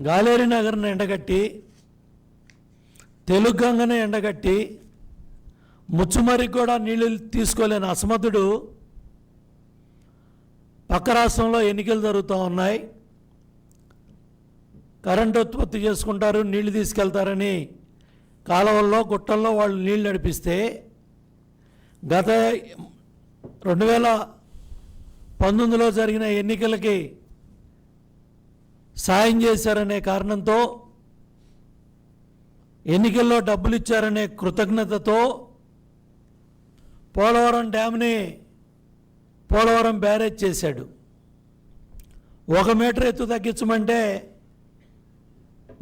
గాలేరు నగర్ను ఎండగట్టి, తెలుగంగను ఎండగట్టి, ముచ్చుమరికి కూడా నీళ్లు తీసుకోలేని అసమర్థుడు పక్క రాష్ట్రంలో ఎన్నికలు జరుగుతూ ఉన్నాయి, కరెంటు ఉత్పత్తి చేసుకుంటారు, నీళ్లు తీసుకెళ్తారని కాలువల్లో గుట్టల్లో వాళ్ళు నీళ్లు నడిపిస్తే గత 2019లో జరిగిన ఎన్నికలకి సాయం చేశారనే కారణంతో, ఎన్నికల్లో డబ్బులు ఇచ్చారనే కృతజ్ఞతతో పోలవరం డ్యామ్ని పోలవరం బ్యారేజ్ చేశాడు. 1 మీటర్ ఎత్తు తగ్గించమంటే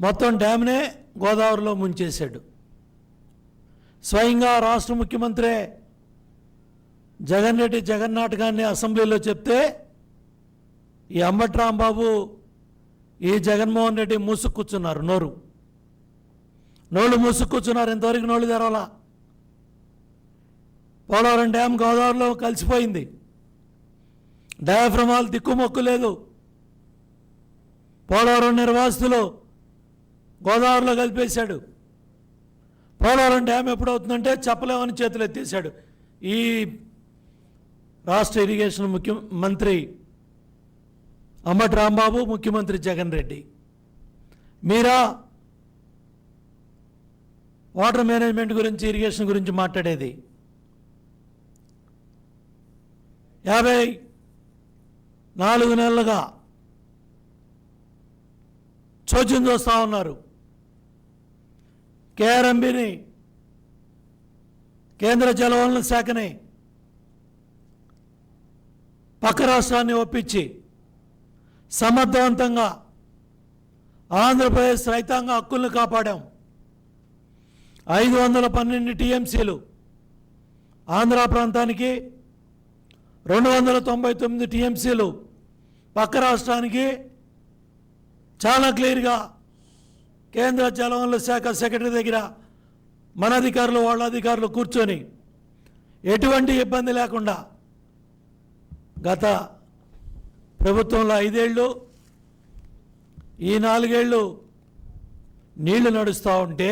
మొత్తం డ్యామ్నే గోదావరిలో ముంచేశాడు. స్వయంగా రాష్ట్ర ముఖ్యమంత్రి జగన్ రెడ్డి జగన్నాటకాన్ని అసెంబ్లీలో చెప్తే ఈ అంబటి రాంబాబు, ఈ జగన్మోహన్ రెడ్డి మూసుకూర్చున్నారు, నోళ్ళు మూసుకూర్చున్నారు. ఇంతవరకు నోళ్ళు తెరవాలా. పోలవరం డ్యామ్ గోదావరిలో కలిసిపోయింది, డయాఫ్రమాలు దిక్కుమొక్కు లేదు. పోలవరం నిర్వాసితులు గోదావరిలో కలిపేశాడు. పోలవరం డ్యామ్ ఎప్పుడవుతుందంటే చెప్పలేమని చేతులు ఎత్తేశాడు ఈ రాష్ట్ర ఇరిగేషన్ ముఖ్యమంత్రి అంబటి రాంబాబు, ముఖ్యమంత్రి జగన్ రెడ్డి. మీరా వాటర్ మేనేజ్మెంట్ గురించి, ఇరిగేషన్ గురించి మాట్లాడేది? 54 నెలలుగా చోద్యం చూస్తూ ఉన్నారు. కేఆర్ఎంబీని, కేంద్ర జలవనరుల శాఖని పక్క రాష్ట్రాన్ని ఒప్పించి సమర్థవంతంగా ఆంధ్రప్రదేశ్ రైతాంగ హక్కులను కాపాడాం. 512 టీఎంసీలు ఆంధ్ర ప్రాంతానికి, 299 టీఎంసీలు పక్క రాష్ట్రానికి చాలా క్లియర్గా కేంద్ర జలవనరుల శాఖ సెక్రటరీ దగ్గర మన అధికారులు, వాళ్ళ అధికారులు కూర్చొని ఎటువంటి ఇబ్బంది లేకుండా గత ప్రభుత్వంలో 5 ఏళ్ళు, ఈ 4 ఏళ్ళు నీళ్లు నడుస్తూ ఉంటే